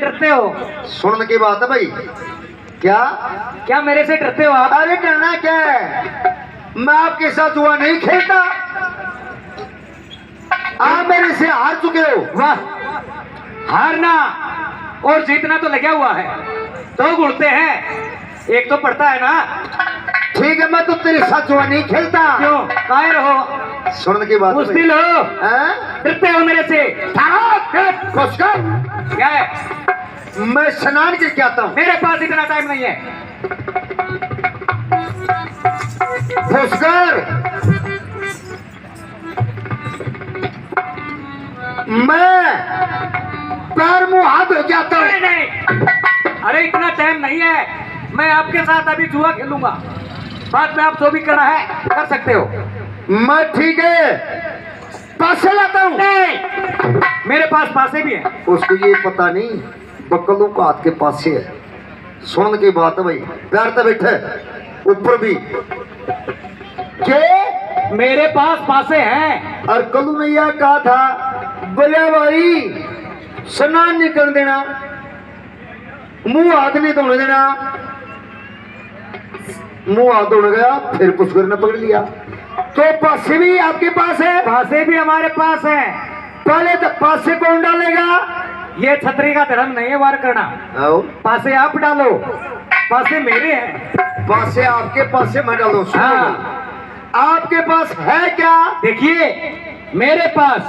डरते हो? सुनने की बात है भाई। क्या क्या मेरे से डरते हो आप? अरे डरना क्या है, मैं आपके साथ जुआ नहीं खेलता। आप मेरे से हार चुके हो। वाह, हारना और जीतना तो लगा हुआ है, दो गुड़ते हैं, एक तो पड़ता है ना। ठीक है, मैं तो तेरे साथ जुआ नहीं खेलता। क्यों कायर हो? सुनने की बात है मुश्किल हो, हैं? डरते हो मेरे से? पुष्कर, क्या है? मैं स्नान करके आता हूँ। मेरे पास इतना टाइम नहीं है। पुष्कर, मैं पैर मुंह हाथ हो जाता हूँ। नहीं नहीं, अरे इतना टाइम नहीं है, मैं आपके साथ अभी जुआ खेलूंगा, बाद में आप जो भी करना है कर सकते हो। मैं ठीक है, पासे लाता हूँ। नहीं, मेरे पास पासे भी है। उसको ये पता नहीं बकलों का हाथ के पास से है। सुन की बात है भाई, पैर तो बैठे ऊपर भी के मेरे पास पासे हैं। और कलू ने यह कहा था, बोले भाई स्नान नहीं कर देना, मुंह हाथ नहीं धोने देना। मुंह हाथ धोने गया, फिर पुष्कर ने पकड़ लिया। तो पासे भी आपके पास है? पासे भी हमारे पास हैं। पहले तो पासे कौन डालेगा? ये छतरी का धर्म नहीं है वार करना, आओ। पासे आप डालो, पासे मेरे हैं। पासे आपके पास से मैं डालो। हाँ। आपके पास है क्या? देखिए, मेरे पास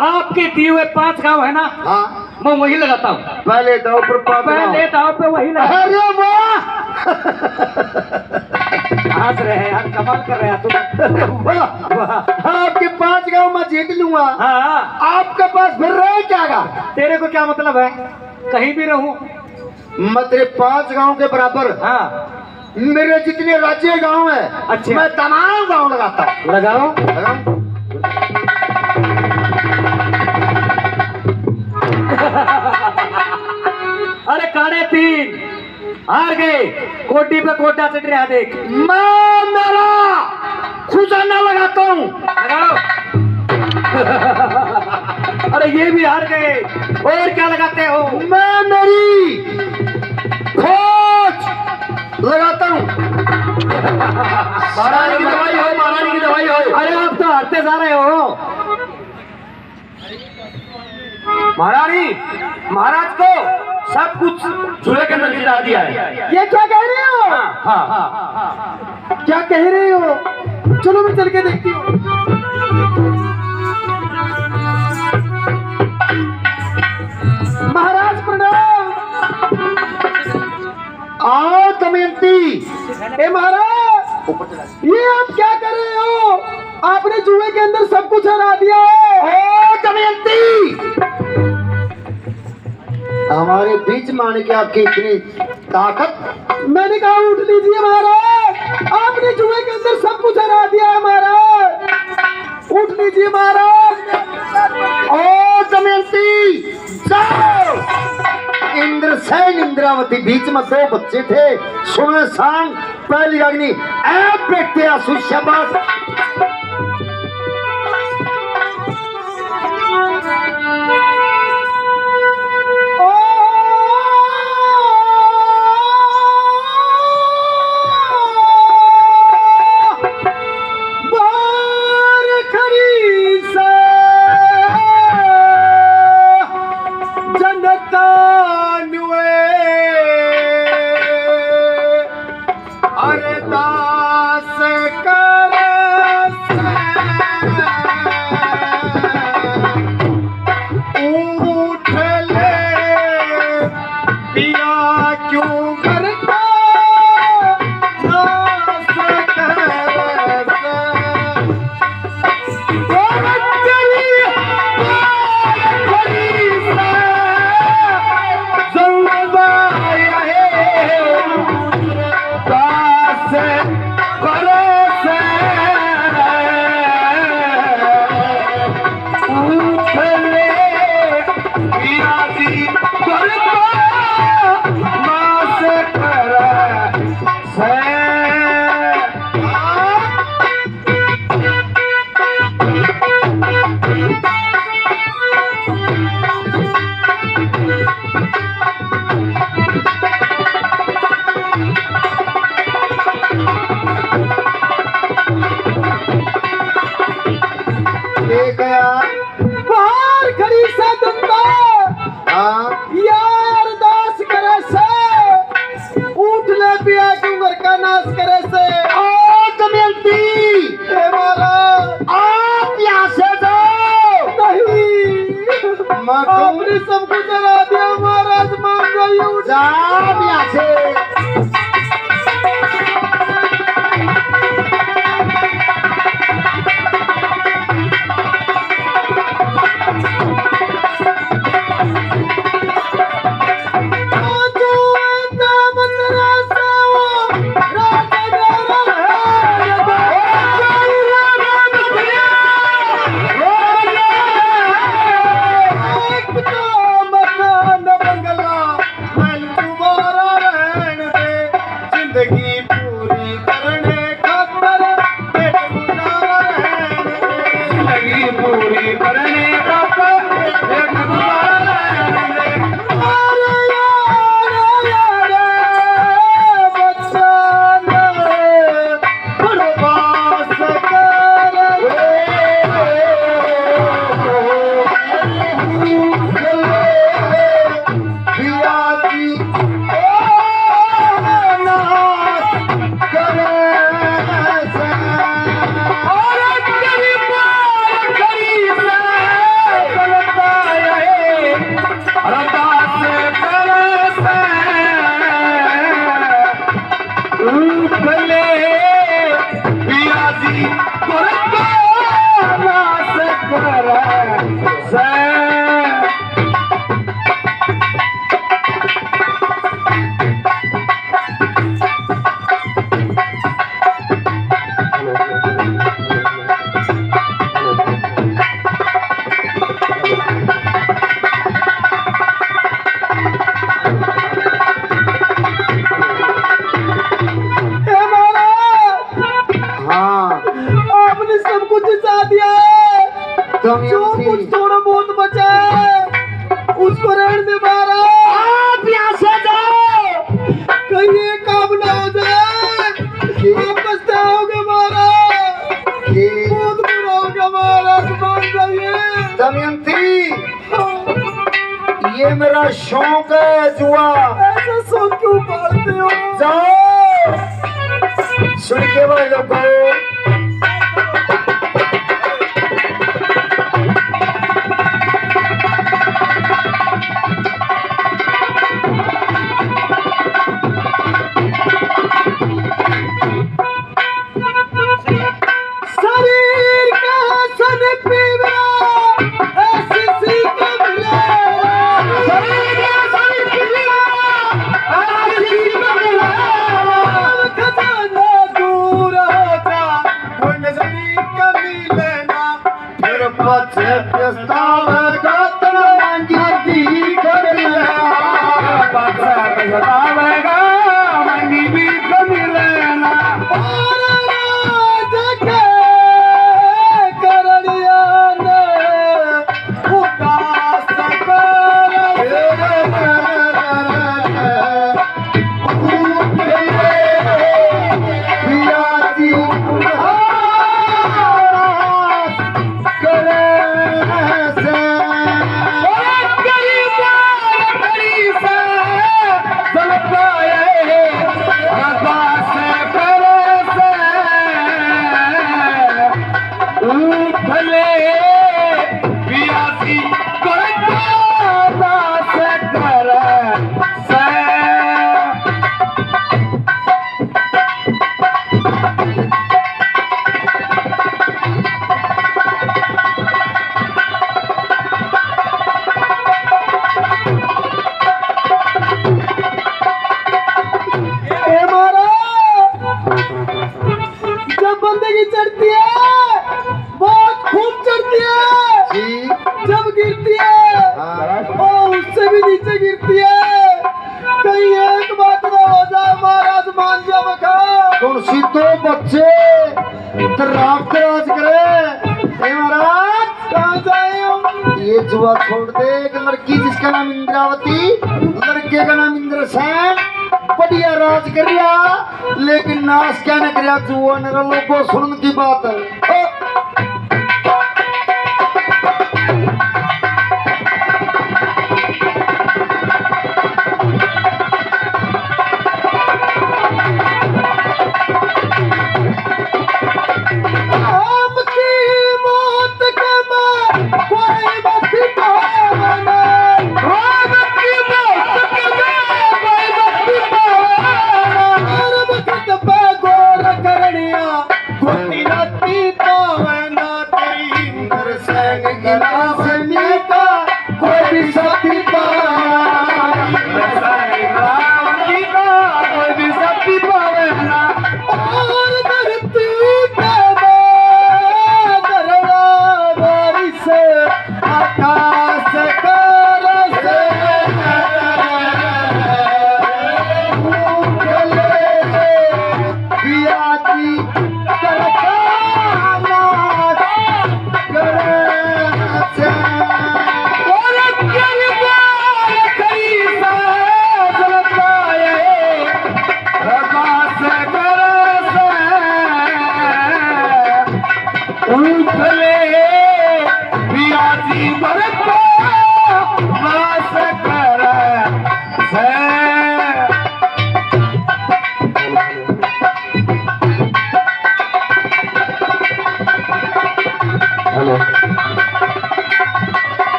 आपके दिए हुए 5 गांव है ना, हाँ, मैं वही लगाता हूँ। पहले दाव पर पहले दाव पे वही लगा। अरे वाह हंस रहे हैं यार, कमाल कर रहे हैं तुम। वाह, वाह। आपके 5 गांव मैं जीत लूंगा। हाँ, आपके पास फिर रहे क्या गा? तेरे को क्या मतलब है, कहीं भी रहूं। मैं तेरे 5 गांव के बराबर, हाँ, मेरे जितने राज्य गांव है, अच्छा। मैं तमाम गांव लगाता हूँ। लगाओ। लगाऊं? अरे काड़े 3 हार गए, कोटी पे कोटा चढ़ रहा देख। मैं मेरा खुजाना लगाता हूँ। लगाओ। अरे ये भी हार गए, और क्या लगाते हो? मैं मेरी खोज लगाता हूँ। महारानी की दवाई हो, महारानी की दवाई हो। अरे आप तो हारते जा रहे हो। महारानी, महाराज को सब कुछ जुए के अंदर गिरा दिया है। ये क्या कह रहे हो? हाँ, क्या कह रहे हो? चलो मैं चल के देखती हूँ। महाराज प्रणाम। आओ दमयंती। ए महाराज, ये आप क्या कर रहे हो? आपने जुए के अंदर सब कुछ हरा दिया है। ओ दमयंती, हमारे बीच में आने की आपकी इतनी ताकत? मैंने कहा उठ लीजिए महाराज, आपने जुए के अंदर सब कुछ हरा दिया है महाराज, उठ लीजिए महाराज। ओ दमयंती, जाओ। इंद्रसेन इंद्रावती बीच में 2 बच्चे थे, सुने सांग पहली अग्नि। ऐ बेटे आंसू, शाबाश। नाश करे से। ओ दमयंती, हे महाराज आप यहाँ से जाओ। नहीं, मैं आपने सब कुछ हरा दिया महाराज, मान जाइए। जाओ यहाँ से। जिंदगी पूरी करने खातर पेट गुजारा रहने दे। जिंदगी पूरी करने खातर पेट गुजारा रहने दे। अरे यार बच्चा न बर्बाद जो कुछ थोड़ा बहुत बचा है उसको रहने दे महाराज। आप यहाँ से जाओ। कहीं ये काम ना हो जाए, आप पछताओगे महाराज, बहुत बुरा होगा महाराज, मान जाइए। दमयंती, ये मेरा शौक है जुआ। ऐसा शौक क्यों पालते हो? जाओ, सुन के भाई लोगों, शरीर का सन पीवा ऐसी सीख मिले। शरीर का सन पीवा ऐसी सीख मिले। खजाना दूर होता कोई नजदीक मिलेना। फिर पछे पछतावेगा तो मंगी कर लेना। पछे पछतावेगा मंगी भी मिलेना। चढ़ती है, बहुत खूब चढ़ती है जी, जब गिरती है और उससे भी नीचे गिरती है। कहीं एक बात ना हो जाए महाराज, मान जा मखा। कौन सी दो बच्चे तराप तराज करे। हे महाराज, कहाँ जाए हम? ये जुआ छोड़ दे। एक लड़की जिसका नाम इंद्रावती, लड़के का नाम इंद्रसेन, बढ़िया राज कर रहा, लेकिन नाश क्या न कर जुआ न लोगों सुन की बात है।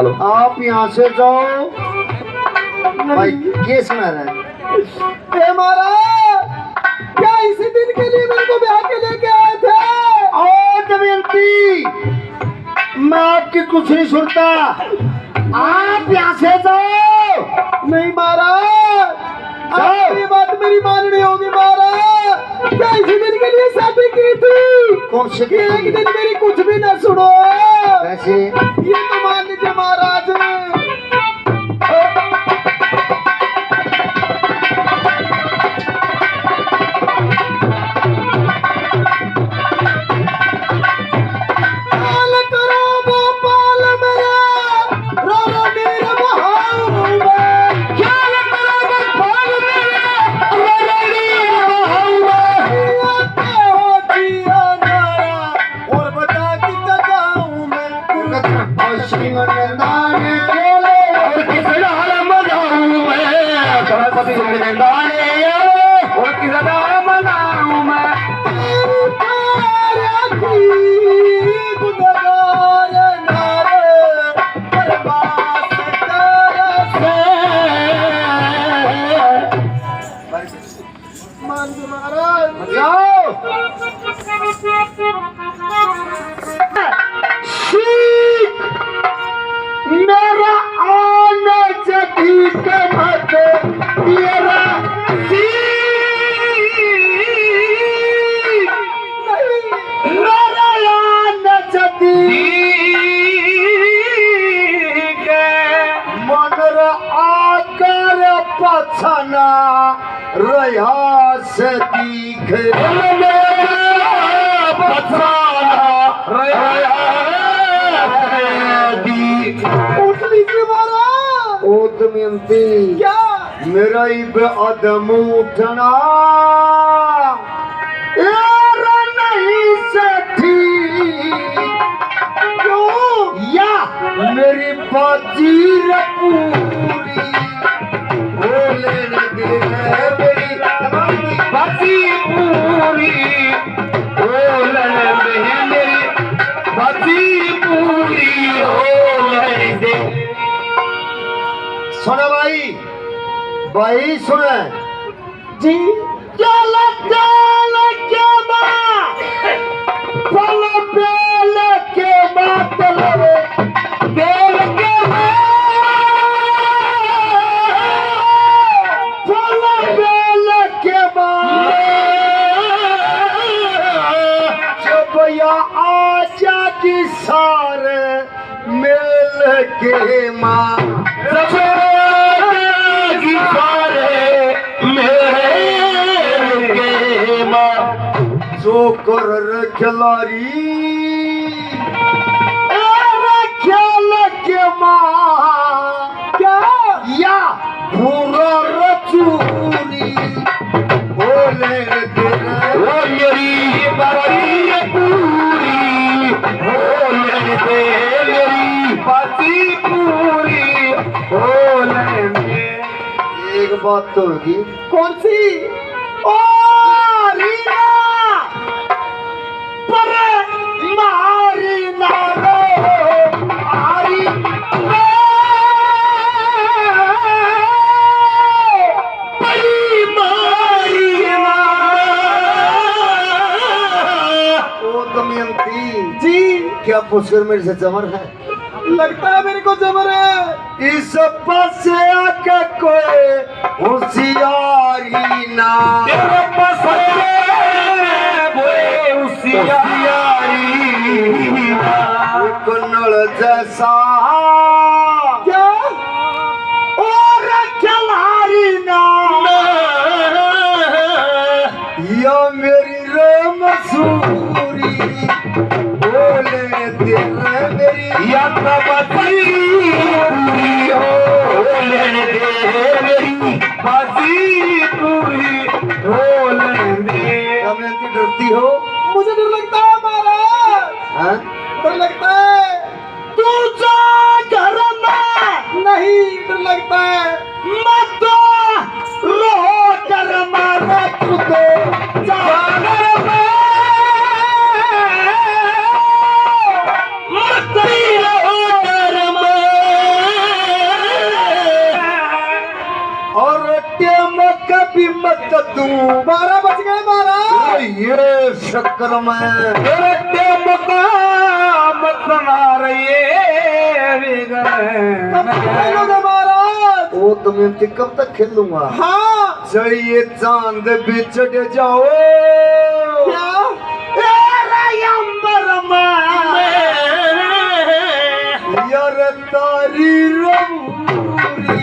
हेलो, आप यहाँ से जाओ। भाई नहीं ये सुना रहा है? ए महाराज, क्या इसी दिन के लिए मेरे को ब्याह के लेके आए थे? ओ दमयंती, मैं आपकी कुछ नहीं सुनता, आप यहाँ से जाओ। नहीं महाराज, आप ये बात मेरी माननी होगी महाराज। क्या इसी दिन के लिए शादी की थी? कौन से कि एक दिन मेरी कुछ भी न सुनो। कैसे? ये तो मान लीजिए महाराज। पाल करो गोपाल मेरा, रो रो मेरे बहाव में। ख्याल करो गोपाल मेरा, रो रो मेरे बहाव में। आते हो जिया नारा, और बता कि जाऊं मैं। श्री नंदन खेले और किस डाल मनाऊं मैं, गणपति नंदन और किस डाल मनाऊं मैं। तेरी प्यारा की गुनगान नारे, बर्बाद तेरा से। मान दो महाराज। जाओ। शीख मेरा आना जगी के मत तेरा शीख मेरा आना जगी के मनर आकर पछना रहा से दिख उठ लीजिए महाराज। ओ दमयंती, क्या? मेरा इब अदम उठना एरा नहीं सठी, क्यों? या मेरी बाजी पूरी बोले दे मेरी बाजी पूरी बोले मेरी बाजी पूरी बोले दे। सुनो भाई, भाई सुने जी चल चल के माँ पल बेल के बात लवे बेल के माँ पल बेल के माँ जब या आजा की सारे मेल के माँ की सारे मेल के माँ जो कर खिलाड़ी खेल के माँ क्या? या पूरा रचूरी बोले ओ मेरी बाती पूरी बोले दे मेरी बाती पूरी बोले दे। एक बात तो होगी। कौन सी? ओ रीना पर मारी ना रो आरी परी मारी ना। ओ दमयंती जी क्या पुष्कर मेरे से जमर है? लगता है मेरे को जबर है। इस पासे आके कोई होशियारी ना तेरे पासे कोई होशियारी ना कन्नड़ जैसा क्या? और खिलाड़ी ना या मेरी रमसूरी बोले तेरे मेरी या बाती पूरी बोले दे मेरी बाती पूरी बोले दे। दमयंती डरती हो? मुझे डर लगता है महाराज, हाँ? डर लगता है। तू जा घर में। नहीं, डर लगता है। मत रो कर मारो तू तो जा घर में। मत रो कर मारो दूं। 12 बच गए महाराज। ये शक्कर में तेरे मकाम तुम्हारे कब तक खेलोगे महाराज? वो तुम्हें कब तक खेलूंगा? हाँ चाहिए चांद भी चढ़ जाओ क्या? यार तारी रबूरी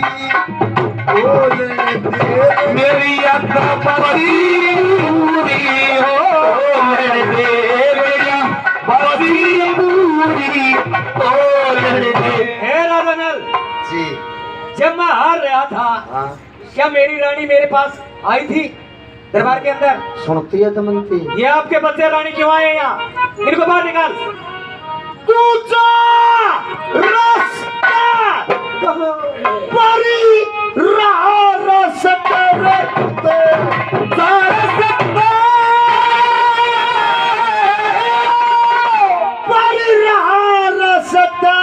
बोलने दे मेरी यात्रा पूरी हो मेरे देवया पूरी बोलने दे। हे राजनल, जी जब मैं हार रहा था हाँ क्या मेरी रानी मेरे पास आई थी दरबार के अंदर? सुनती है दमनती। ये आपके बच्चे रानी क्यों आए यहाँ? इनको बाहर निकाल। तू जा रास्ता परी रहा रास्ता रखते परी रहा रास्ता।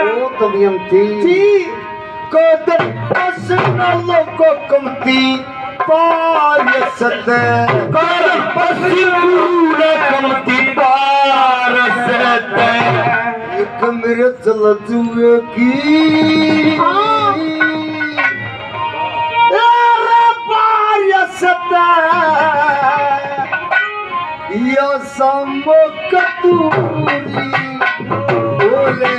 ओ दमयंती जी कदर असनलो को कमती पारसत कर पसीना कमती पारसत। एक मेरे चल जुए की या समकतूरी बोले